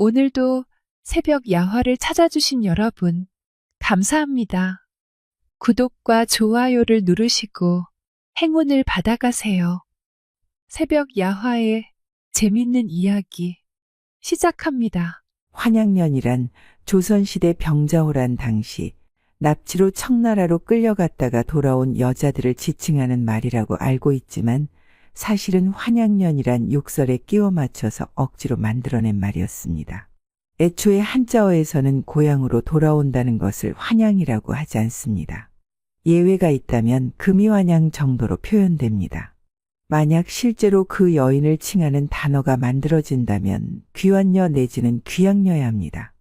오늘도 새벽 야화를 찾아주신 여러분, 감사합니다. 구독과 좋아요를 누르시고 행운을 받아가세요. 새벽 야화의 재밌는 이야기 시작합니다. 환양년이란 조선시대 병자호란 당시 납치로 청나라로 끌려갔다가 돌아온 여자들을 지칭하는 말이라고 알고 있지만 사실은 환양년이란 욕설에 끼워 맞춰서 억지로 만들어낸 말이었습니다. 애초에 한자어에서는 고향으로 돌아온다는 것을 환양이라고 하지 않습니다. 예외가 있다면 금이환양 정도로 표현됩니다. 만약 실제로 그 여인을 칭하는 단어가 만들어진다면 귀환녀 내지는 귀양녀야 합니다.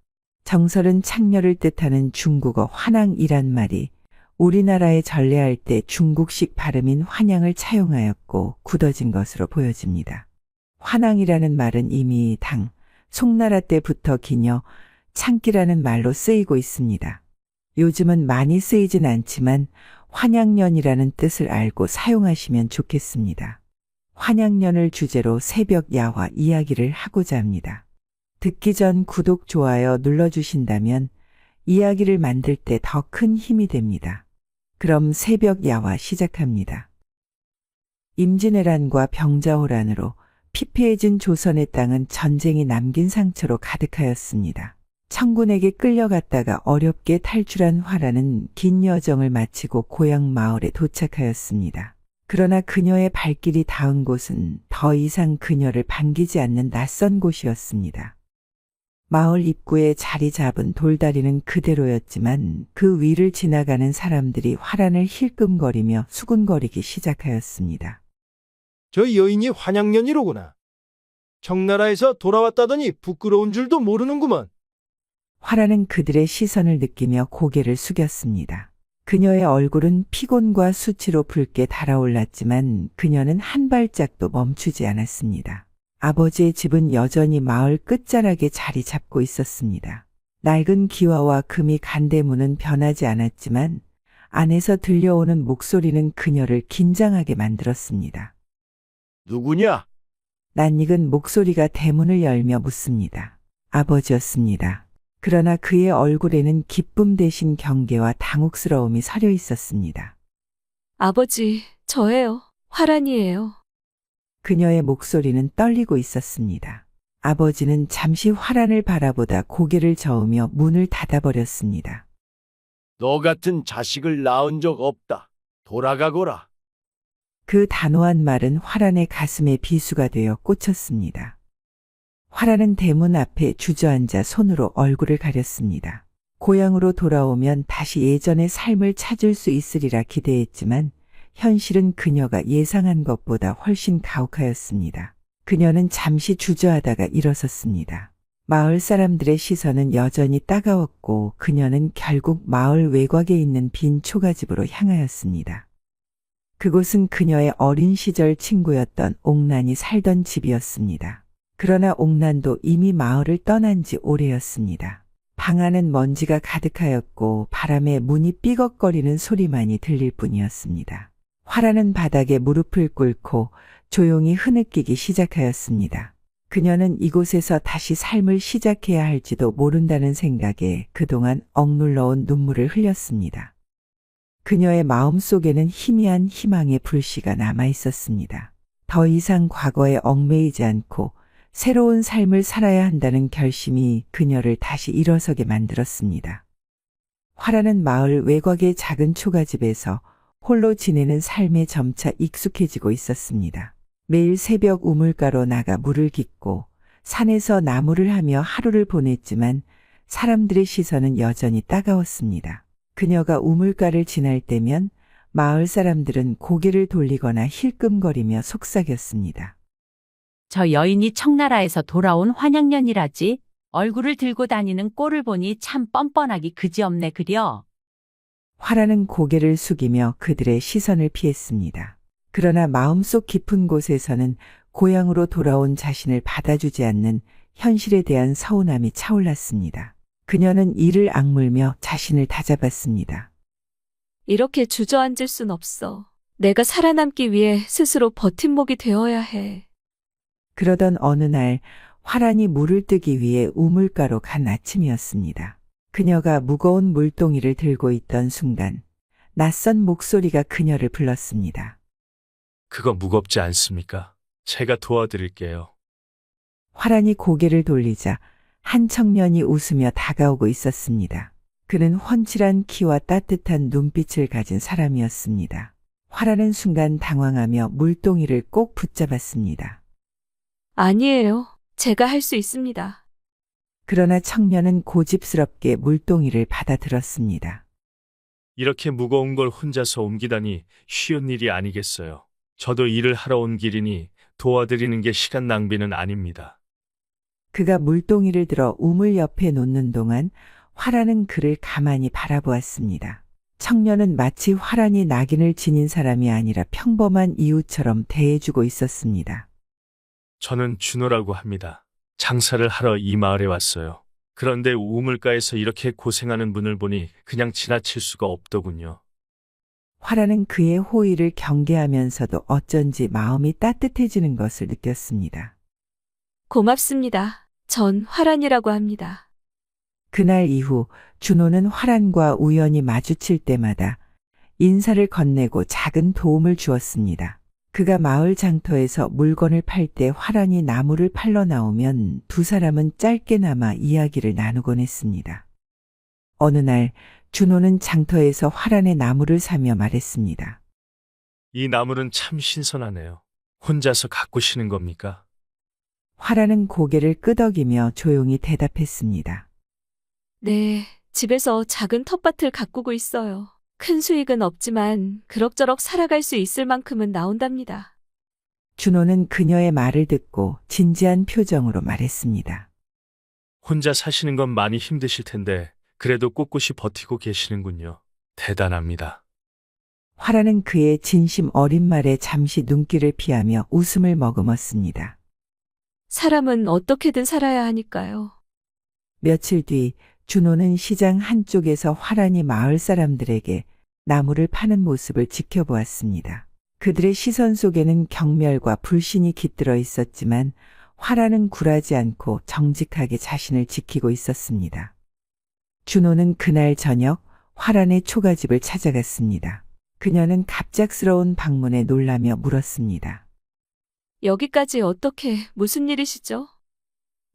정설은 창녀를 뜻하는 중국어 환양이란 말이 우리나라에 전래할 때 중국식 발음인 환양을 차용하였고 굳어진 것으로 보여집니다. 환양이라는 말은 이미 송나라 때부터 기녀, 창기라는 말로 쓰이고 있습니다. 요즘은 많이 쓰이진 않지만 환양년이라는 뜻을 알고 사용하시면 좋겠습니다. 환양년을 주제로 새벽 야화 이야기를 하고자 합니다. 듣기 전 구독, 좋아요 눌러주신다면 이야기를 만들 때 더 큰 힘이 됩니다. 그럼 새벽 야화 시작합니다. 임진왜란과 병자호란으로 피폐해진 조선의 땅은 전쟁이 남긴 상처로 가득하였습니다. 청군에게 끌려갔다가 어렵게 탈출한 화라는 긴 여정을 마치고 고향 마을에 도착하였습니다. 그러나 그녀의 발길이 닿은 곳은 더 이상 그녀를 반기지 않는 낯선 곳이었습니다. 마을 입구에 자리 잡은 돌다리는 그대로였지만 그 위를 지나가는 사람들이 화란을 힐끔거리며 수군거리기 시작하였습니다. 저 여인이 환양년이로구나. 청나라에서 돌아왔다더니 부끄러운 줄도 모르는구먼. 화란은 그들의 시선을 느끼며 고개를 숙였습니다. 그녀의 얼굴은 피곤과 수치로 붉게 달아올랐지만 그녀는 한 발짝도 멈추지 않았습니다. 아버지의 집은 여전히 마을 끝자락에 자리 잡고 있었습니다. 낡은 기와와 금이 간대문은 변하지 않았지만 안에서 들려오는 목소리는 그녀를 긴장하게 만들었습니다. 누구냐? 낯익은 목소리가 대문을 열며 묻습니다. 아버지였습니다. 그러나 그의 얼굴에는 기쁨 대신 경계와 당혹스러움이 서려 있었습니다. 아버지, 저예요. 화란이에요. 그녀의 목소리는 떨리고 있었습니다. 아버지는 잠시 화란을 바라보다 고개를 저으며 문을 닫아버렸습니다. 너 같은 자식을 낳은 적 없다. 돌아가거라. 그 단호한 말은 화란의 가슴에 비수가 되어 꽂혔습니다. 화란은 대문 앞에 주저앉아 손으로 얼굴을 가렸습니다. 고향으로 돌아오면 다시 예전의 삶을 찾을 수 있으리라 기대했지만 현실은 그녀가 예상한 것보다 훨씬 가혹하였습니다. 그녀는 잠시 주저하다가 일어섰습니다. 마을 사람들의 시선은 여전히 따가웠고 그녀는 결국 마을 외곽에 있는 빈 초가집으로 향하였습니다. 그곳은 그녀의 어린 시절 친구였던 옥난이 살던 집이었습니다. 그러나 옥난도 이미 마을을 떠난 지 오래였습니다. 방 안은 먼지가 가득하였고 바람에 문이 삐걱거리는 소리만이 들릴 뿐이었습니다. 화라는 바닥에 무릎을 꿇고 조용히 흐느끼기 시작하였습니다. 그녀는 이곳에서 다시 삶을 시작해야 할지도 모른다는 생각에 그동안 억눌러온 눈물을 흘렸습니다. 그녀의 마음속에는 희미한 희망의 불씨가 남아 있었습니다. 더 이상 과거에 얽매이지 않고 새로운 삶을 살아야 한다는 결심이 그녀를 다시 일어서게 만들었습니다. 화라는 마을 외곽의 작은 초가집에서 홀로 지내는 삶에 점차 익숙해지고 있었습니다. 매일 새벽 우물가로 나가 물을 깃고 산에서 나무를 하며 하루를 보냈지만 사람들의 시선은 여전히 따가웠습니다. 그녀가 우물가를 지날 때면 마을 사람들은 고개를 돌리거나 힐끔거리며 속삭였습니다. 저 여인이 청나라에서 돌아온 환양년이라지. 얼굴을 들고 다니는 꼴을 보니 참 뻔뻔하기 그지없네 그려. 화라는 고개를 숙이며 그들의 시선을 피했습니다. 그러나 마음속 깊은 곳에서는 고향으로 돌아온 자신을 받아주지 않는 현실에 대한 서운함이 차올랐습니다. 그녀는 이를 악물며 자신을 다잡았습니다. 이렇게 주저앉을 순 없어. 내가 살아남기 위해 스스로 버팀목이 되어야 해. 그러던 어느 날 화란이 물을 뜨기 위해 우물가로 간 아침이었습니다. 그녀가 무거운 물동이를 들고 있던 순간 낯선 목소리가 그녀를 불렀습니다. 그거 무겁지 않습니까? 제가 도와드릴게요. 화란이 고개를 돌리자 한 청년이 웃으며 다가오고 있었습니다. 그는 훤칠한 키와 따뜻한 눈빛을 가진 사람이었습니다. 화란은 순간 당황하며 물동이를 꼭 붙잡았습니다. 아니에요. 제가 할 수 있습니다. 그러나 청년은 고집스럽게 물동이를 받아들었습니다. 이렇게 무거운 걸 혼자서 옮기다니 쉬운 일이 아니겠어요. 저도 일을 하러 온 길이니 도와드리는 게 시간 낭비는 아닙니다. 그가 물동이를 들어 우물 옆에 놓는 동안 화란은 그를 가만히 바라보았습니다. 청년은 마치 화란이 낙인을 지닌 사람이 아니라 평범한 이웃처럼 대해주고 있었습니다. 저는 준호라고 합니다. 장사를 하러 이 마을에 왔어요. 그런데 우물가에서 이렇게 고생하는 분을 보니 그냥 지나칠 수가 없더군요. 화란은 그의 호의를 경계하면서도 어쩐지 마음이 따뜻해지는 것을 느꼈습니다. 고맙습니다. 전 화란이라고 합니다. 그날 이후 준호는 화란과 우연히 마주칠 때마다 인사를 건네고 작은 도움을 주었습니다. 그가 마을 장터에서 물건을 팔 때 화란이 나무를 팔러 나오면 두 사람은 짧게나마 이야기를 나누곤 했습니다. 어느 날 준호는 장터에서 화란의 나무를 사며 말했습니다. 이 나무는 참 신선하네요. 혼자서 가꾸시는 겁니까? 화란은 고개를 끄덕이며 조용히 대답했습니다. 네, 집에서 작은 텃밭을 가꾸고 있어요. 큰 수익은 없지만 그럭저럭 살아갈 수 있을 만큼은 나온답니다. 준호는 그녀의 말을 듣고 진지한 표정으로 말했습니다. 혼자 사시는 건 많이 힘드실 텐데 그래도 꿋꿋이 버티고 계시는군요. 대단합니다. 화란은 그의 진심 어린 말에 잠시 눈길을 피하며 웃음을 머금었습니다. 사람은 어떻게든 살아야 하니까요. 며칠 뒤 준호는 시장 한쪽에서 화란이 마을 사람들에게 나무를 파는 모습을 지켜보았습니다. 그들의 시선 속에는 경멸과 불신이 깃들어 있었지만 화란은 굴하지 않고 정직하게 자신을 지키고 있었습니다. 준호는 그날 저녁 화란의 초가집을 찾아갔습니다. 그녀는 갑작스러운 방문에 놀라며 물었습니다. 여기까지 어떻게, 무슨 일이시죠?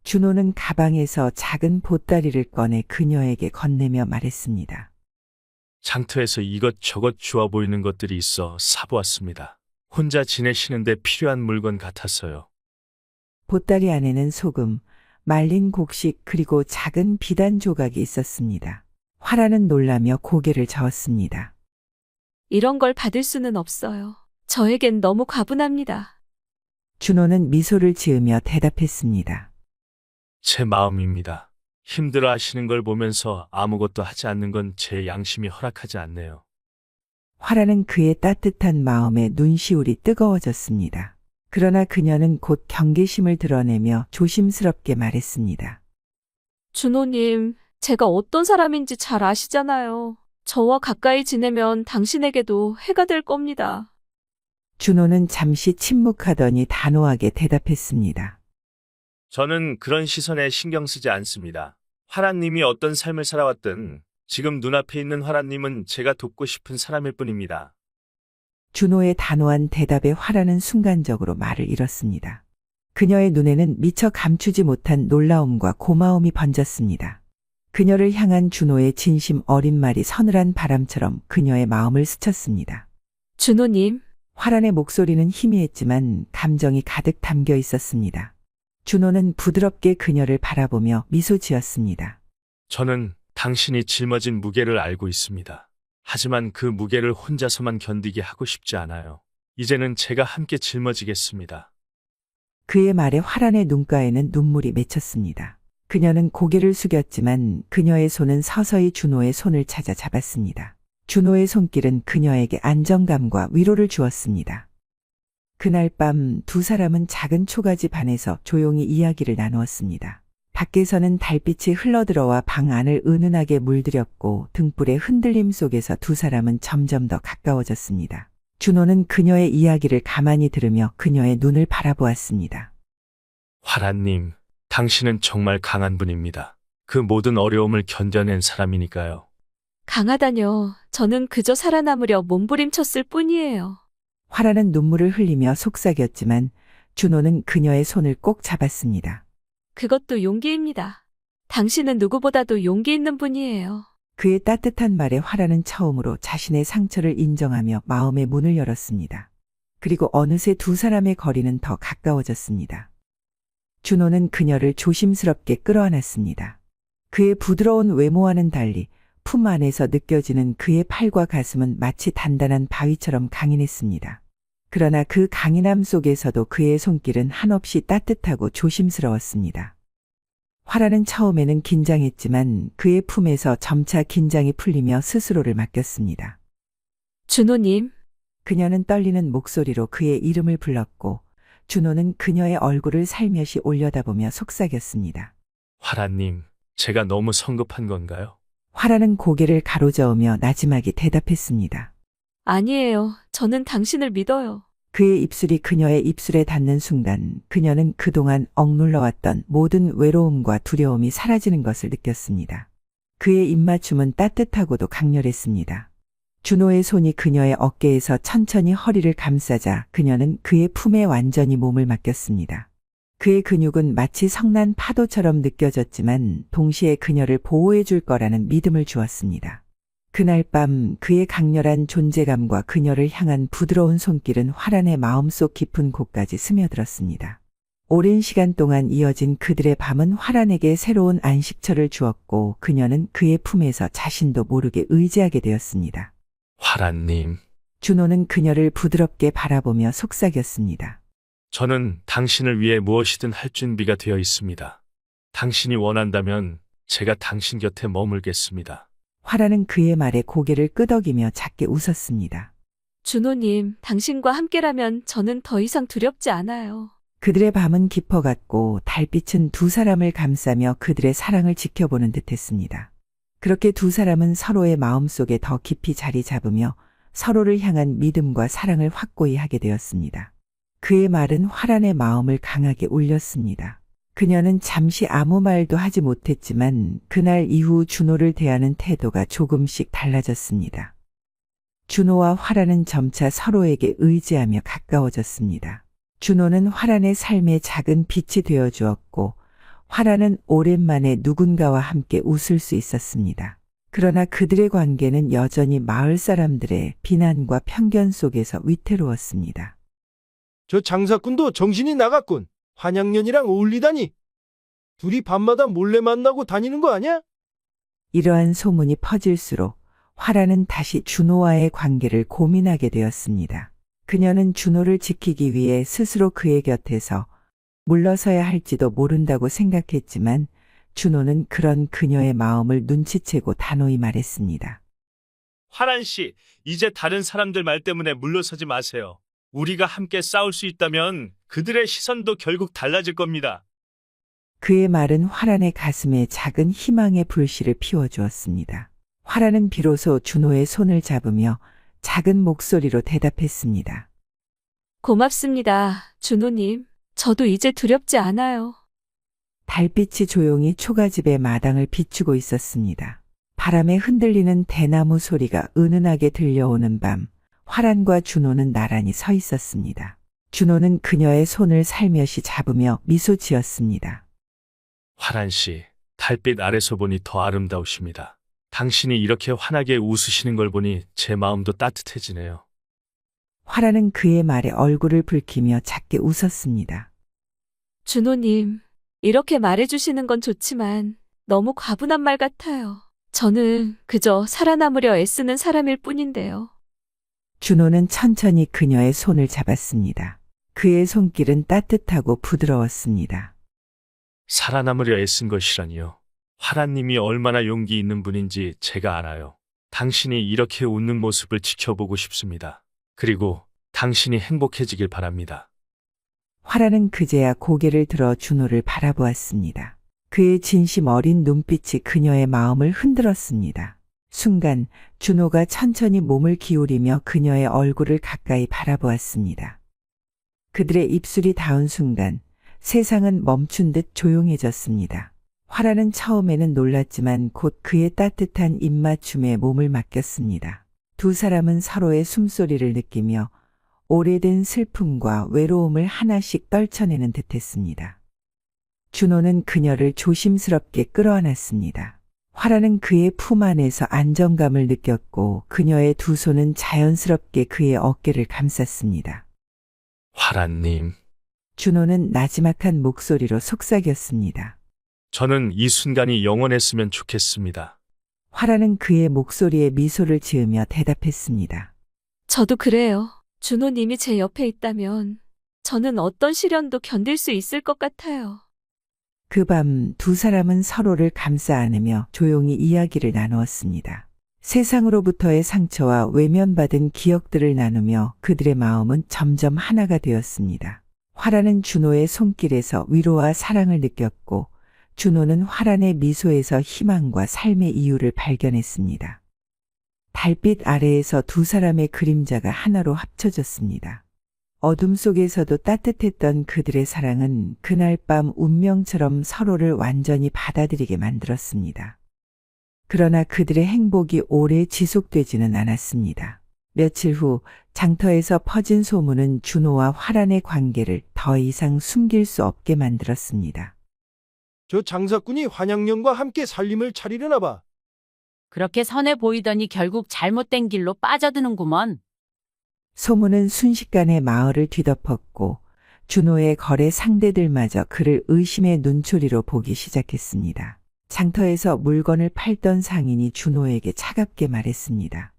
준호는 가방에서 작은 보따리를 꺼내 그녀에게 건네며 말했습니다. 장터에서 이것저것 좋아 보이는 것들이 있어 사보았습니다. 혼자 지내시는데 필요한 물건 같아서요. 보따리 안에는 소금, 말린 곡식 그리고 작은 비단 조각이 있었습니다. 화란은 놀라며 고개를 저었습니다. 이런 걸 받을 수는 없어요. 저에겐 너무 과분합니다. 준호는 미소를 지으며 대답했습니다. 제 마음입니다. 힘들어 하시는 걸 보면서 아무것도 하지 않는 건 제 양심이 허락하지 않네요. 화란은 그의 따뜻한 마음에 눈시울이 뜨거워졌습니다. 그러나 그녀는 곧 경계심을 드러내며 조심스럽게 말했습니다. 준호님, 제가 어떤 사람인지 잘 아시잖아요. 저와 가까이 지내면 당신에게도 해가 될 겁니다. 준호는 잠시 침묵하더니 단호하게 대답했습니다. 저는 그런 시선에 신경 쓰지 않습니다. 화란님이 어떤 삶을 살아왔든 지금 눈앞에 있는 화란님은 제가 돕고 싶은 사람일 뿐입니다. 준호의 단호한 대답에 화란은 순간적으로 말을 잃었습니다. 그녀의 눈에는 미처 감추지 못한 놀라움과 고마움이 번졌습니다. 그녀를 향한 준호의 진심 어린 말이 서늘한 바람처럼 그녀의 마음을 스쳤습니다. 준호님, 화란의 목소리는 희미했지만 감정이 가득 담겨 있었습니다. 준호는 부드럽게 그녀를 바라보며 미소 지었습니다. 저는 당신이 짊어진 무게를 알고 있습니다. 하지만 그 무게를 혼자서만 견디게 하고 싶지 않아요. 이제는 제가 함께 짊어지겠습니다. 그의 말에 화란의 눈가에는 눈물이 맺혔습니다. 그녀는 고개를 숙였지만 그녀의 손은 서서히 준호의 손을 찾아 잡았습니다. 준호의 손길은 그녀에게 안정감과 위로를 주었습니다. 그날 밤 두 사람은 작은 초가집 안에서 조용히 이야기를 나누었습니다. 밖에서는 달빛이 흘러들어와 방 안을 은은하게 물들였고 등불의 흔들림 속에서 두 사람은 점점 더 가까워졌습니다. 준호는 그녀의 이야기를 가만히 들으며 그녀의 눈을 바라보았습니다. 화란님, 당신은 정말 강한 분입니다. 그 모든 어려움을 견뎌낸 사람이니까요. 강하다뇨. 저는 그저 살아남으려 몸부림쳤을 뿐이에요. 화라는 눈물을 흘리며 속삭였지만 준호는 그녀의 손을 꼭 잡았습니다. 그것도 용기입니다. 당신은 누구보다도 용기 있는 분이에요. 그의 따뜻한 말에 화라는 처음으로 자신의 상처를 인정하며 마음의 문을 열었습니다. 그리고 어느새 두 사람의 거리는 더 가까워졌습니다. 준호는 그녀를 조심스럽게 끌어안았습니다. 그의 부드러운 외모와는 달리 품 안에서 느껴지는 그의 팔과 가슴은 마치 단단한 바위처럼 강인했습니다. 그러나 그 강인함 속에서도 그의 손길은 한없이 따뜻하고 조심스러웠습니다. 화라는 처음에는 긴장했지만 그의 품에서 점차 긴장이 풀리며 스스로를 맡겼습니다. 준호님, 그녀는 떨리는 목소리로 그의 이름을 불렀고 준호는 그녀의 얼굴을 살며시 올려다보며 속삭였습니다. 화라님, 제가 너무 성급한 건가요? 화라는 고개를 가로저으며 나지막이 대답했습니다. 아니에요. 저는 당신을 믿어요. 그의 입술이 그녀의 입술에 닿는 순간 그녀는 그동안 억눌러왔던 모든 외로움과 두려움이 사라지는 것을 느꼈습니다. 그의 입맞춤은 따뜻하고도 강렬했습니다. 준호의 손이 그녀의 어깨에서 천천히 허리를 감싸자 그녀는 그의 품에 완전히 몸을 맡겼습니다. 그의 근육은 마치 성난 파도처럼 느껴졌지만 동시에 그녀를 보호해 줄 거라는 믿음을 주었습니다. 그날 밤 그의 강렬한 존재감과 그녀를 향한 부드러운 손길은 화란의 마음속 깊은 곳까지 스며들었습니다. 오랜 시간 동안 이어진 그들의 밤은 화란에게 새로운 안식처를 주었고 그녀는 그의 품에서 자신도 모르게 의지하게 되었습니다. 화라님, 준호는 그녀를 부드럽게 바라보며 속삭였습니다. 저는 당신을 위해 무엇이든 할 준비가 되어 있습니다. 당신이 원한다면 제가 당신 곁에 머물겠습니다. 화라는 그의 말에 고개를 끄덕이며 작게 웃었습니다. 준호님, 당신과 함께라면 저는 더 이상 두렵지 않아요. 그들의 밤은 깊어갔고 달빛은 두 사람을 감싸며 그들의 사랑을 지켜보는 듯했습니다. 그렇게 두 사람은 서로의 마음속에 더 깊이 자리 잡으며 서로를 향한 믿음과 사랑을 확고히 하게 되었습니다. 그의 말은 화란의 마음을 강하게 울렸습니다. 그녀는 잠시 아무 말도 하지 못했지만 그날 이후 준호를 대하는 태도가 조금씩 달라졌습니다. 준호와 화란은 점차 서로에게 의지하며 가까워졌습니다. 준호는 화란의 삶의 작은 빛이 되어 주었고 화란은 오랜만에 누군가와 함께 웃을 수 있었습니다. 그러나 그들의 관계는 여전히 마을 사람들의 비난과 편견 속에서 위태로웠습니다. 저 장사꾼도 정신이 나갔군. 환양년이랑 어울리다니. 둘이 밤마다 몰래 만나고 다니는 거 아니야? 이러한 소문이 퍼질수록 화란은 다시 준호와의 관계를 고민하게 되었습니다. 그녀는 준호를 지키기 위해 스스로 그의 곁에서 물러서야 할지도 모른다고 생각했지만 준호는 그런 그녀의 마음을 눈치채고 단호히 말했습니다. 화란 씨, 이제 다른 사람들 말 때문에 물러서지 마세요. 우리가 함께 싸울 수 있다면 그들의 시선도 결국 달라질 겁니다. 그의 말은 화란의 가슴에 작은 희망의 불씨를 피워주었습니다. 화란은 비로소 준호의 손을 잡으며 작은 목소리로 대답했습니다. 고맙습니다, 준호님. 저도 이제 두렵지 않아요. 달빛이 조용히 초가집의 마당을 비추고 있었습니다. 바람에 흔들리는 대나무 소리가 은은하게 들려오는 밤, 화란과 준호는 나란히 서 있었습니다. 준호는 그녀의 손을 살며시 잡으며 미소 지었습니다. 화란 씨, 달빛 아래서 보니 더 아름다우십니다. 당신이 이렇게 환하게 웃으시는 걸 보니 제 마음도 따뜻해지네요. 화란은 그의 말에 얼굴을 붉히며 작게 웃었습니다. 준호님, 이렇게 말해주시는 건 좋지만 너무 과분한 말 같아요. 저는 그저 살아남으려 애쓰는 사람일 뿐인데요. 준호는 천천히 그녀의 손을 잡았습니다. 그의 손길은 따뜻하고 부드러웠습니다. 살아남으려 애쓴 것이라니요. 화란님이 얼마나 용기 있는 분인지 제가 알아요. 당신이 이렇게 웃는 모습을 지켜보고 싶습니다. 그리고 당신이 행복해지길 바랍니다. 화란은 그제야 고개를 들어 준호를 바라보았습니다. 그의 진심 어린 눈빛이 그녀의 마음을 흔들었습니다. 순간 준호가 천천히 몸을 기울이며 그녀의 얼굴을 가까이 바라보았습니다. 그들의 입술이 닿은 순간 세상은 멈춘 듯 조용해졌습니다. 화라는 처음에는 놀랐지만 곧 그의 따뜻한 입맞춤에 몸을 맡겼습니다. 두 사람은 서로의 숨소리를 느끼며 오래된 슬픔과 외로움을 하나씩 떨쳐내는 듯했습니다. 준호는 그녀를 조심스럽게 끌어안았습니다. 화라는 그의 품 안에서 안정감을 느꼈고 그녀의 두 손은 자연스럽게 그의 어깨를 감쌌습니다. 화란님, 준호는 나지막한 목소리로 속삭였습니다. 저는 이 순간이 영원했으면 좋겠습니다. 화라는 그의 목소리에 미소를 지으며 대답했습니다. 저도 그래요. 준호님이 제 옆에 있다면 저는 어떤 시련도 견딜 수 있을 것 같아요. 그 밤 두 사람은 서로를 감싸 안으며 조용히 이야기를 나누었습니다. 세상으로부터의 상처와 외면받은 기억들을 나누며 그들의 마음은 점점 하나가 되었습니다. 화라는 준호의 손길에서 위로와 사랑을 느꼈고 준호는 화란의 미소에서 희망과 삶의 이유를 발견했습니다. 달빛 아래에서 두 사람의 그림자가 하나로 합쳐졌습니다. 어둠 속에서도 따뜻했던 그들의 사랑은 그날 밤 운명처럼 서로를 완전히 받아들이게 만들었습니다. 그러나 그들의 행복이 오래 지속되지는 않았습니다. 며칠 후 장터에서 퍼진 소문은 준호와 화란의 관계를 더 이상 숨길 수 없게 만들었습니다. 저 장사꾼이 환양년과 함께 살림을 차리려나 봐. 그렇게 선해 보이더니 결국 잘못된 길로 빠져드는구먼. 소문은 순식간에 마을을 뒤덮었고 준호의 거래 상대들마저 그를 의심의 눈초리로 보기 시작했습니다. 장터에서 물건을 팔던 상인이 준호에게 차갑게 말했습니다.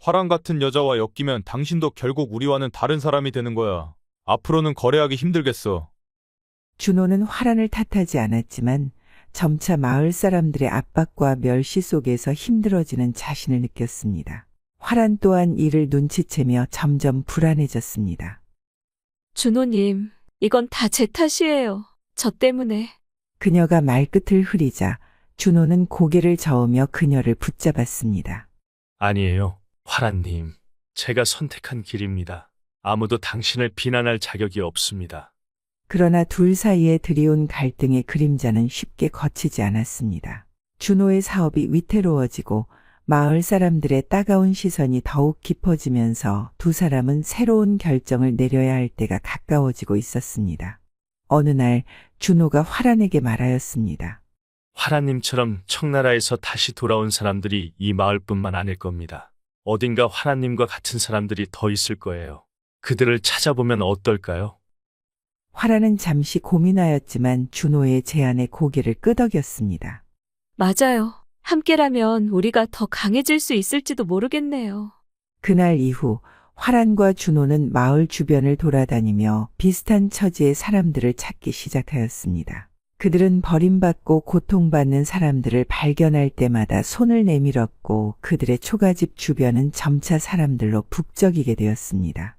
화랑 같은 여자와 엮이면 당신도 결국 우리와는 다른 사람이 되는 거야. 앞으로는 거래하기 힘들겠어. 준호는 화란을 탓하지 않았지만 점차 마을 사람들의 압박과 멸시 속에서 힘들어지는 자신을 느꼈습니다. 화란 또한 이를 눈치채며 점점 불안해졌습니다. 준호님, 이건 다 제 탓이에요. 저 때문에. 그녀가 말끝을 흐리자 준호는 고개를 저으며 그녀를 붙잡았습니다. 아니에요, 화란님. 제가 선택한 길입니다. 아무도 당신을 비난할 자격이 없습니다. 그러나 둘 사이에 들이온 갈등의 그림자는 쉽게 거치지 않았습니다. 준호의 사업이 위태로워지고 마을 사람들의 따가운 시선이 더욱 깊어지면서 두 사람은 새로운 결정을 내려야 할 때가 가까워지고 있었습니다. 어느 날 준호가 화란에게 말하였습니다. 화란님처럼 청나라에서 다시 돌아온 사람들이 이 마을뿐만 아닐 겁니다. 어딘가 화란님과 같은 사람들이 더 있을 거예요. 그들을 찾아보면 어떨까요? 화란은 잠시 고민하였지만 준호의 제안에 고개를 끄덕였습니다. 맞아요. 함께라면 우리가 더 강해질 수 있을지도 모르겠네요. 그날 이후 화란과 준호는 마을 주변을 돌아다니며 비슷한 처지의 사람들을 찾기 시작하였습니다. 그들은 버림받고 고통받는 사람들을 발견할 때마다 손을 내밀었고 그들의 초가집 주변은 점차 사람들로 북적이게 되었습니다.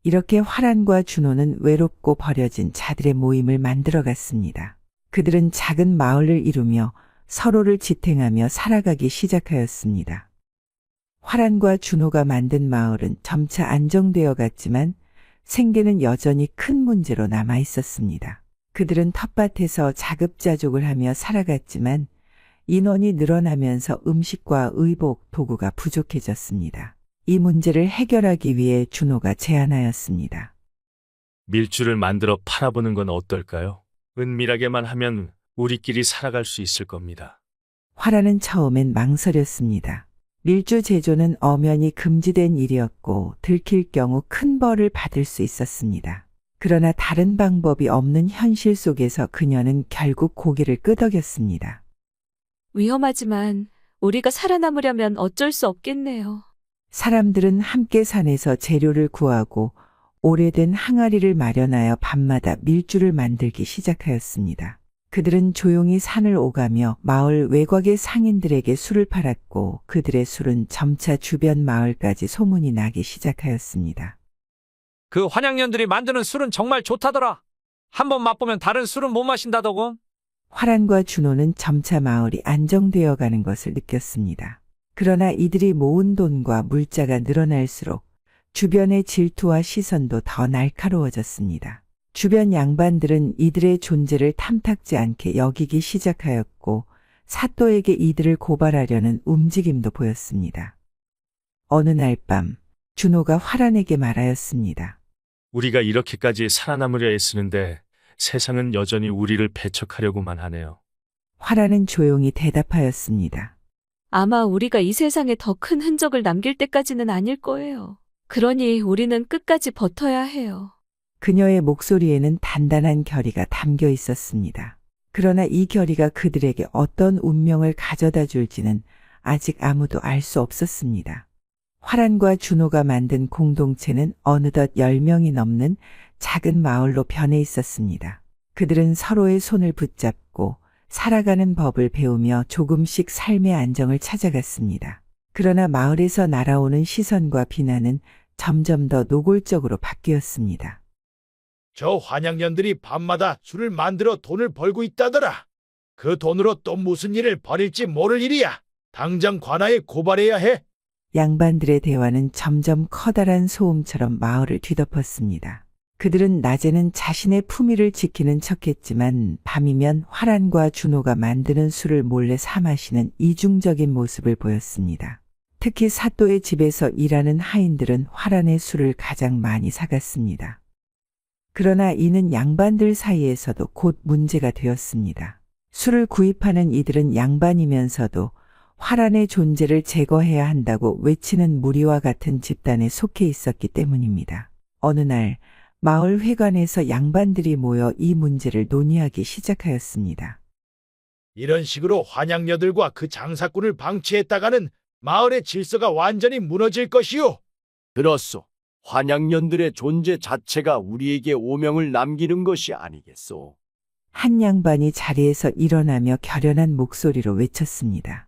이렇게 화란과 준호는 외롭고 버려진 자들의 모임을 만들어갔습니다. 그들은 작은 마을을 이루며 서로를 지탱하며 살아가기 시작하였습니다. 화란과 준호가 만든 마을은 점차 안정되어 갔지만 생계는 여전히 큰 문제로 남아 있었습니다. 그들은 텃밭에서 자급자족을 하며 살아갔지만 인원이 늘어나면서 음식과 의복, 도구가 부족해졌습니다. 이 문제를 해결하기 위해 준호가 제안하였습니다. 밀주를 만들어 팔아보는 건 어떨까요? 은밀하게만 하면 우리끼리 살아갈 수 있을 겁니다. 화란은 처음엔 망설였습니다. 밀주 제조는 엄연히 금지된 일이었고 들킬 경우 큰 벌을 받을 수 있었습니다. 그러나 다른 방법이 없는 현실 속에서 그녀는 결국 고개를 끄덕였습니다. 위험하지만 우리가 살아남으려면 어쩔 수 없겠네요. 사람들은 함께 산에서 재료를 구하고 오래된 항아리를 마련하여 밤마다 밀주를 만들기 시작하였습니다. 그들은 조용히 산을 오가며 마을 외곽의 상인들에게 술을 팔았고 그들의 술은 점차 주변 마을까지 소문이 나기 시작하였습니다. 그 환양년들이 만드는 술은 정말 좋다더라. 한번 맛보면 다른 술은 못 마신다더군. 화란과 준호는 점차 마을이 안정되어 가는 것을 느꼈습니다. 그러나 이들이 모은 돈과 물자가 늘어날수록 주변의 질투와 시선도 더 날카로워졌습니다. 주변 양반들은 이들의 존재를 탐탁지 않게 여기기 시작하였고 사또에게 이들을 고발하려는 움직임도 보였습니다. 어느 날 밤 준호가 화란에게 말하였습니다. 우리가 이렇게까지 살아남으려 애쓰는데 세상은 여전히 우리를 배척하려고만 하네요. 화란은 조용히 대답하였습니다. 아마 우리가 이 세상에 더 큰 흔적을 남길 때까지는 아닐 거예요. 그러니 우리는 끝까지 버텨야 해요. 그녀의 목소리에는 단단한 결의가 담겨 있었습니다. 그러나 이 결의가 그들에게 어떤 운명을 가져다 줄지는 아직 아무도 알 수 없었습니다. 화란과 준호가 만든 공동체는 어느덧 10명이 넘는 작은 마을로 변해 있었습니다. 그들은 서로의 손을 붙잡고 살아가는 법을 배우며 조금씩 삶의 안정을 찾아갔습니다. 그러나 마을에서 날아오는 시선과 비난은 점점 더 노골적으로 바뀌었습니다. 저 환양년들이 밤마다 술을 만들어 돈을 벌고 있다더라. 그 돈으로 또 무슨 일을 벌일지 모를 일이야. 당장 관아에 고발해야 해. 양반들의 대화는 점점 커다란 소음처럼 마을을 뒤덮었습니다. 그들은 낮에는 자신의 품위를 지키는 척했지만 밤이면 화란과 준호가 만드는 술을 몰래 사 마시는 이중적인 모습을 보였습니다. 특히 사또의 집에서 일하는 하인들은 화란의 술을 가장 많이 사갔습니다. 그러나 이는 양반들 사이에서도 곧 문제가 되었습니다. 술을 구입하는 이들은 양반이면서도 화란의 존재를 제거해야 한다고 외치는 무리와 같은 집단에 속해 있었기 때문입니다. 어느 날 마을 회관에서 양반들이 모여 이 문제를 논의하기 시작하였습니다. 이런 식으로 환양녀들과 그 장사꾼을 방치했다가는 마을의 질서가 완전히 무너질 것이오. 그렇소. 환양년들의 존재 자체가 우리에게 오명을 남기는 것이 아니겠소. 한 양반이 자리에서 일어나며 결연한 목소리로 외쳤습니다.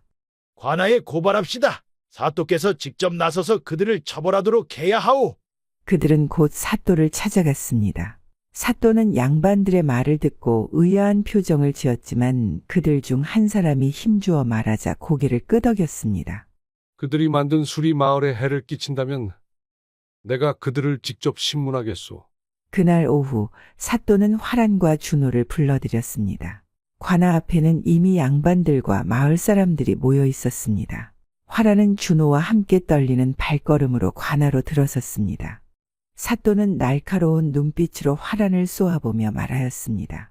관아에 고발합시다. 사또께서 직접 나서서 그들을 처벌하도록 해야 하오. 그들은 곧 사또를 찾아갔습니다. 사또는 양반들의 말을 듣고 의아한 표정을 지었지만 그들 중 한 사람이 힘주어 말하자 고개를 끄덕였습니다. 그들이 만든 술이 마을에 해를 끼친다면 내가 그들을 직접 신문하겠소. 그날 오후 사또는 화란과 준호를 불러들였습니다. 관아 앞에는 이미 양반들과 마을 사람들이 모여 있었습니다. 화란은 준호와 함께 떨리는 발걸음으로 관아로 들어섰습니다. 사또는 날카로운 눈빛으로 화란을 쏘아보며 말하였습니다.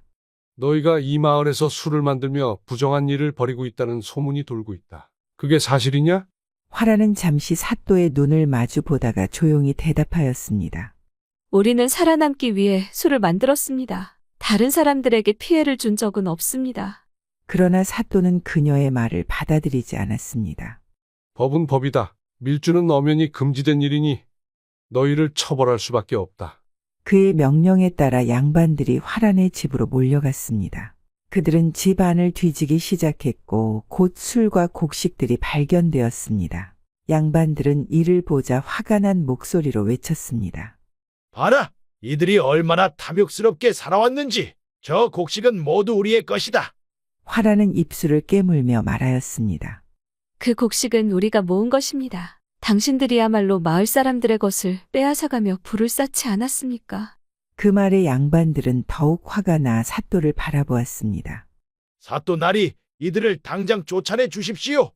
너희가 이 마을에서 술을 만들며 부정한 일을 벌이고 있다는 소문이 돌고 있다. 그게 사실이냐? 화란은 잠시 사또의 눈을 마주 보다가 조용히 대답하였습니다. 우리는 살아남기 위해 술을 만들었습니다. 다른 사람들에게 피해를 준 적은 없습니다. 그러나 사또는 그녀의 말을 받아들이지 않았습니다. 법은 법이다. 밀주는 엄연히 금지된 일이니 너희를 처벌할 수밖에 없다. 그의 명령에 따라 양반들이 화란의 집으로 몰려갔습니다. 그들은 집 안을 뒤지기 시작했고 곧 술과 곡식들이 발견되었습니다. 양반들은 이를 보자 화가 난 목소리로 외쳤습니다. 봐라, 이들이 얼마나 탐욕스럽게 살아왔는지. 저 곡식은 모두 우리의 것이다. 화란은 입술을 깨물며 말하였습니다. 그 곡식은 우리가 모은 것입니다. 당신들이야말로 마을 사람들의 것을 빼앗아가며 불을 쌓지 않았습니까? 그 말에 양반들은 더욱 화가 나 사또를 바라보았습니다. 사또 나리, 이들을 당장 쫓아내 주십시오.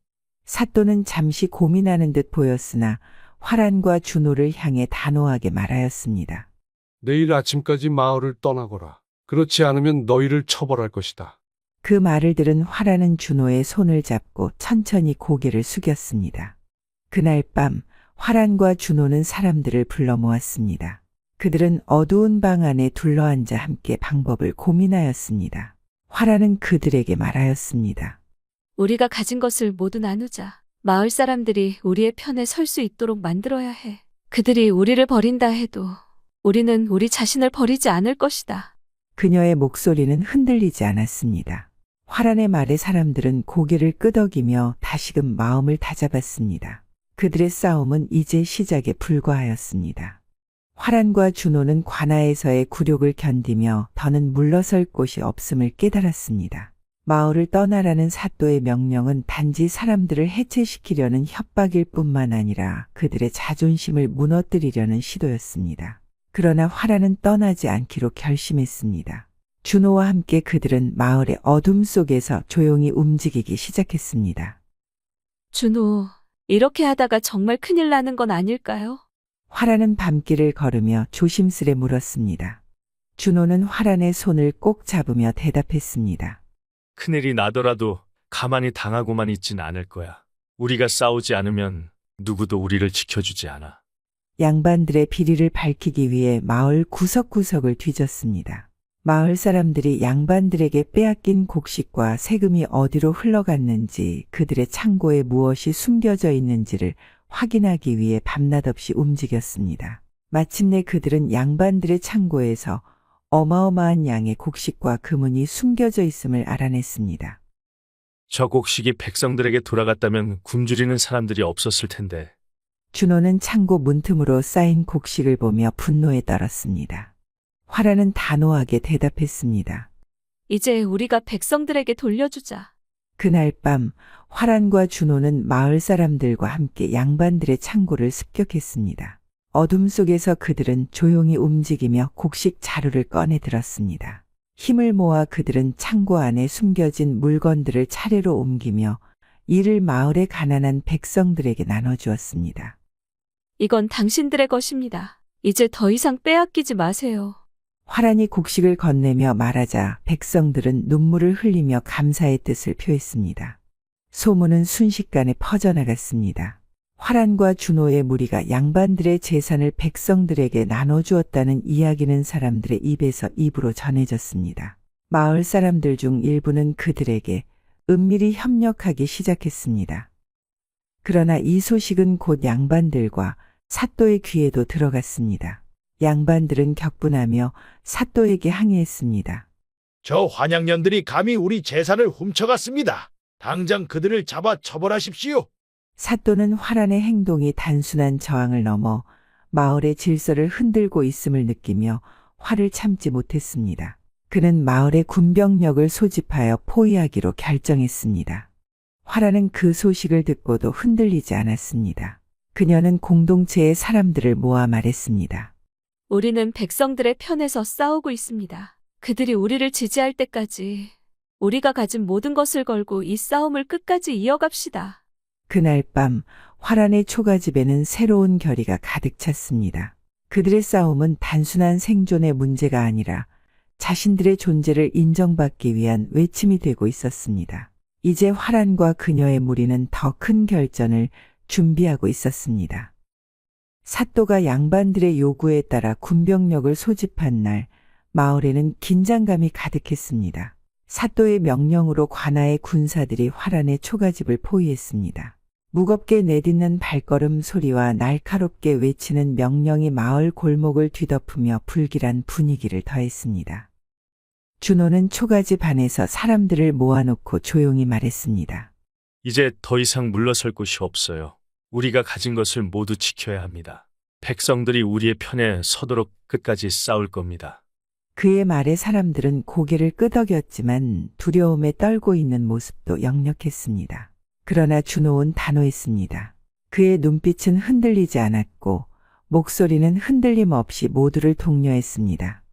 사또는 잠시 고민하는 듯 보였으나 화란과 준호를 향해 단호하게 말하였습니다. 내일 아침까지 마을을 떠나거라. 그렇지 않으면 너희를 처벌할 것이다. 그 말을 들은 화란은 준호의 손을 잡고 천천히 고개를 숙였습니다. 그날 밤 화란과 준호는 사람들을 불러 모았습니다. 그들은 어두운 방 안에 둘러앉아 함께 방법을 고민하였습니다. 화란은 그들에게 말하였습니다. 우리가 가진 것을 모두 나누자. 마을 사람들이 우리의 편에 설 수 있도록 만들어야 해. 그들이 우리를 버린다 해도 우리는 우리 자신을 버리지 않을 것이다. 그녀의 목소리는 흔들리지 않았습니다. 화란의 말에 사람들은 고개를 끄덕이며 다시금 마음을 다잡았습니다. 그들의 싸움은 이제 시작에 불과하였습니다. 화란과 준호는 관아에서의 굴욕을 견디며 더는 물러설 곳이 없음을 깨달았습니다. 마을을 떠나라는 사또의 명령은 단지 사람들을 해체시키려는 협박일 뿐만 아니라 그들의 자존심을 무너뜨리려는 시도였습니다. 그러나 화란은 떠나지 않기로 결심했습니다. 준호와 함께 그들은 마을의 어둠 속에서 조용히 움직이기 시작했습니다. 준호, 이렇게 하다가 정말 큰일 나는 건 아닐까요? 화란은 밤길을 걸으며 조심스레 물었습니다. 준호는 화란의 손을 꼭 잡으며 대답했습니다. 큰일이 나더라도 가만히 당하고만 있진 않을 거야. 우리가 싸우지 않으면 누구도 우리를 지켜주지 않아. 양반들의 비리를 밝히기 위해 마을 구석구석을 뒤졌습니다. 마을 사람들이 양반들에게 빼앗긴 곡식과 세금이 어디로 흘러갔는지, 그들의 창고에 무엇이 숨겨져 있는지를 확인하기 위해 밤낮없이 움직였습니다. 마침내 그들은 양반들의 창고에서 어마어마한 양의 곡식과 금은이 숨겨져 있음을 알아냈습니다. 저 곡식이 백성들에게 돌아갔다면 굶주리는 사람들이 없었을 텐데. 준호는 창고 문틈으로 쌓인 곡식을 보며 분노에 떨었습니다. 화란은 단호하게 대답했습니다. 이제 우리가 백성들에게 돌려주자. 그날 밤 화란과 준호는 마을 사람들과 함께 양반들의 창고를 습격했습니다. 어둠 속에서 그들은 조용히 움직이며 곡식 자루를 꺼내 들었습니다. 힘을 모아 그들은 창고 안에 숨겨진 물건들을 차례로 옮기며 이를 마을의 가난한 백성들에게 나눠주었습니다. 이건 당신들의 것입니다. 이제 더 이상 빼앗기지 마세요. 화란이 곡식을 건네며 말하자 백성들은 눈물을 흘리며 감사의 뜻을 표했습니다. 소문은 순식간에 퍼져나갔습니다. 화란과 준호의 무리가 양반들의 재산을 백성들에게 나눠주었다는 이야기는 사람들의 입에서 입으로 전해졌습니다. 마을 사람들 중 일부는 그들에게 은밀히 협력하기 시작했습니다. 그러나 이 소식은 곧 양반들과 사또의 귀에도 들어갔습니다. 양반들은 격분하며 사또에게 항의했습니다. 저 환양년들이 감히 우리 재산을 훔쳐갔습니다. 당장 그들을 잡아 처벌하십시오. 사또는 화란의 행동이 단순한 저항을 넘어 마을의 질서를 흔들고 있음을 느끼며 화를 참지 못했습니다. 그는 마을의 군병력을 소집하여 포위하기로 결정했습니다. 화란은 그 소식을 듣고도 흔들리지 않았습니다. 그녀는 공동체의 사람들을 모아 말했습니다. 우리는 백성들의 편에서 싸우고 있습니다. 그들이 우리를 지지할 때까지 우리가 가진 모든 것을 걸고 이 싸움을 끝까지 이어갑시다. 그날 밤 화란의 초가집에는 새로운 결의가 가득 찼습니다. 그들의 싸움은 단순한 생존의 문제가 아니라 자신들의 존재를 인정받기 위한 외침이 되고 있었습니다. 이제 화란과 그녀의 무리는 더 큰 결전을 준비하고 있었습니다. 사또가 양반들의 요구에 따라 군병력을 소집한 날, 마을에는 긴장감이 가득했습니다. 사또의 명령으로 관아의 군사들이 화란의 초가집을 포위했습니다. 무겁게 내딛는 발걸음 소리와 날카롭게 외치는 명령이 마을 골목을 뒤덮으며 불길한 분위기를 더했습니다. 준호는 초가집 안에서 사람들을 모아놓고 조용히 말했습니다. 이제 더 이상 물러설 곳이 없어요. 우리가 가진 것을 모두 지켜야 합니다. 백성들이 우리의 편에 서도록 끝까지 싸울 겁니다. 그의 말에 사람들은 고개를 끄덕였지만 두려움에 떨고 있는 모습도 역력했습니다. 그러나 준호는 단호했습니다. 그의 눈빛은 흔들리지 않았고 목소리는 흔들림 없이 모두를 독려했습니다.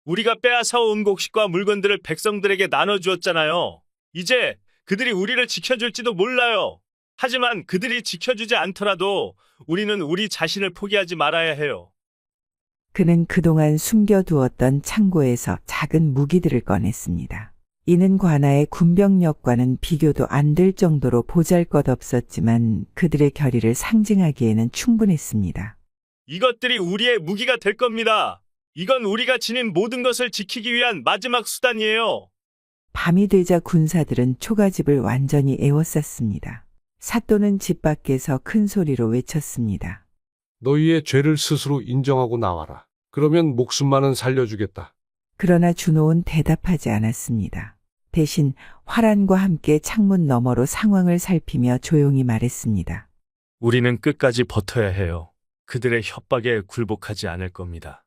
우리가 빼앗아 온 곡식과 물건들을 백성들에게 나눠주었잖아요. 이제 그들이 우리를 지켜줄지도 몰라요. 하지만 그들이 지켜주지 않더라도 우리는 우리 자신을 포기하지 말아야 해요. 그는 그동안 숨겨두었던 창고에서 작은 무기들을 꺼냈습니다. 이는 관아의 군병력과는 비교도 안 될 정도로 보잘것없었지만 그들의 결의를 상징하기에는 충분했습니다. 이것들이 우리의 무기가 될 겁니다. 이건 우리가 지닌 모든 것을 지키기 위한 마지막 수단이에요. 밤이 되자 군사들은 초가집을 완전히 에워쌌습니다. 사또는 집 밖에서 큰 소리로 외쳤습니다. 너희의 죄를 스스로 인정하고 나와라. 그러면 목숨만은 살려주겠다. 그러나 준호는 대답하지 않았습니다. 대신 화란과 함께 창문 너머로 상황을 살피며 조용히 말했습니다. 우리는 끝까지 버텨야 해요. 그들의 협박에 굴복하지 않을 겁니다.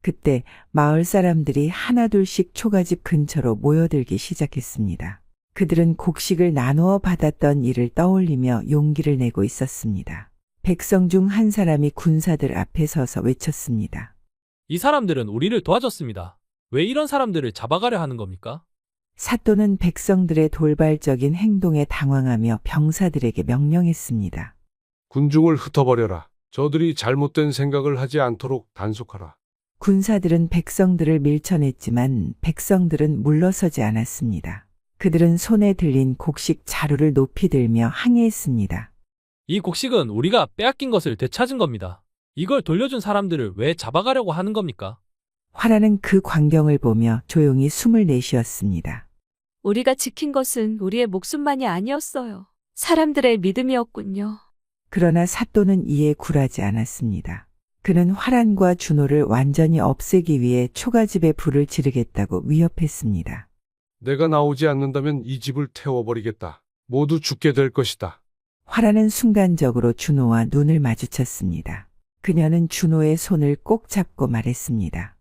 그때 마을 사람들이 하나둘씩 초가집 근처로 모여들기 시작했습니다. 그들은 곡식을 나누어 받았던 일을 떠올리며 용기를 내고 있었습니다. 백성 중 한 사람이 군사들 앞에 서서 외쳤습니다. 이 사람들은 우리를 도와줬습니다. 왜 이런 사람들을 잡아가려 하는 겁니까? 사또는 백성들의 돌발적인 행동에 당황하며 병사들에게 명령했습니다. 군중을 흩어버려라. 저들이 잘못된 생각을 하지 않도록 단속하라. 군사들은 백성들을 밀쳐냈지만 백성들은 물러서지 않았습니다. 그들은 손에 들린 곡식 자루를 높이 들며 항의했습니다. 이 곡식은 우리가 빼앗긴 것을 되찾은 겁니다. 이걸 돌려준 사람들을 왜 잡아가려고 하는 겁니까? 화라는 그 광경을 보며 조용히 숨을 내쉬었습니다. 우리가 지킨 것은 우리의 목숨만이 아니었어요. 사람들의 믿음이었군요. 그러나 사또는 이에 굴하지 않았습니다. 그는 화란과 준호를 완전히 없애기 위해 초가집에 불을 지르겠다고 위협했습니다. 내가 나오지 않는다면 이 집을 태워버리겠다. 모두 죽게 될 것이다. 화라는 순간적으로 준호와 눈을 마주쳤습니다. 그녀는 준호의 손을 꼭 잡고 말했습니다.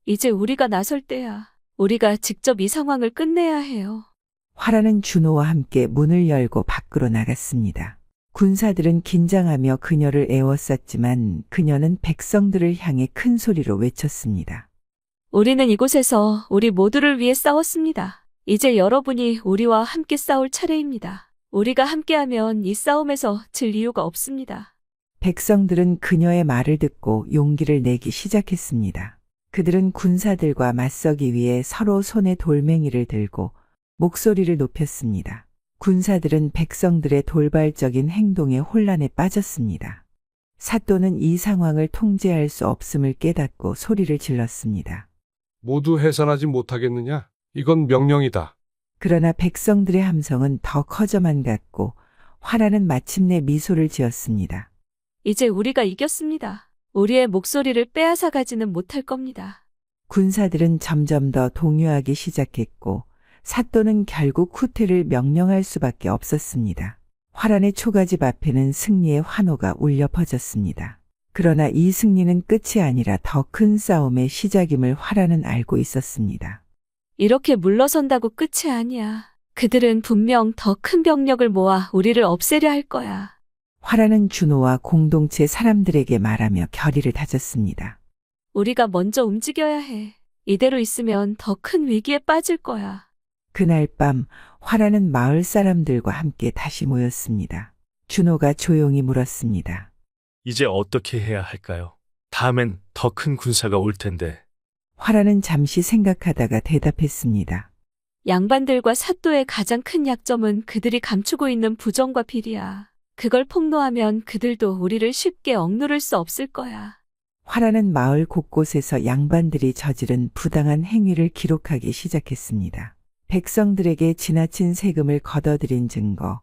이제 우리가 나설 때야. 우리가 직접 이 상황을 끝내야 해요. 화라는 준호와 함께 문을 열고 밖으로 나갔습니다. 군사들은 긴장하며 그녀를 애워쌌지만 그녀는 백성들을 향해 큰 소리로 외쳤습니다. 우리는 이곳에서 우리 모두를 위해 싸웠습니다. 이제 여러분이 우리와 함께 싸울 차례입니다. 우리가 함께하면 이 싸움에서 질 이유가 없습니다. 백성들은 그녀의 말을 듣고 용기를 내기 시작했습니다. 그들은 군사들과 맞서기 위해 서로 손에 돌멩이를 들고 목소리를 높였습니다. 군사들은 백성들의 돌발적인 행동에 혼란에 빠졌습니다. 사또는 이 상황을 통제할 수 없음을 깨닫고 소리를 질렀습니다. 모두 해산하지 못하겠느냐? 이건 명령이다. 그러나 백성들의 함성은 더 커져만 갔고 화라는 마침내 미소를 지었습니다. 이제 우리가 이겼습니다. 우리의 목소리를 빼앗아 가지는 못할 겁니다. 군사들은 점점 더 동요하기 시작했고 사또는 결국 후퇴를 명령할 수밖에 없었습니다. 화란의 초가집 앞에는 승리의 환호가 울려 퍼졌습니다. 그러나 이 승리는 끝이 아니라 더 큰 싸움의 시작임을 화란은 알고 있었습니다. 이렇게 물러선다고 끝이 아니야. 그들은 분명 더 큰 병력을 모아 우리를 없애려 할 거야. 화라는 준호와 공동체 사람들에게 말하며 결의를 다졌습니다. 우리가 먼저 움직여야 해. 이대로 있으면 더 큰 위기에 빠질 거야. 그날 밤 화라는 마을 사람들과 함께 다시 모였습니다. 준호가 조용히 물었습니다. 이제 어떻게 해야 할까요? 다음엔 더 큰 군사가 올 텐데. 화라는 잠시 생각하다가 대답했습니다. 양반들과 사또의 가장 큰 약점은 그들이 감추고 있는 부정과 비리야. 그걸 폭로하면 그들도 우리를 쉽게 억누를 수 없을 거야. 화라는 마을 곳곳에서 양반들이 저지른 부당한 행위를 기록하기 시작했습니다. 백성들에게 지나친 세금을 걷어들인 증거,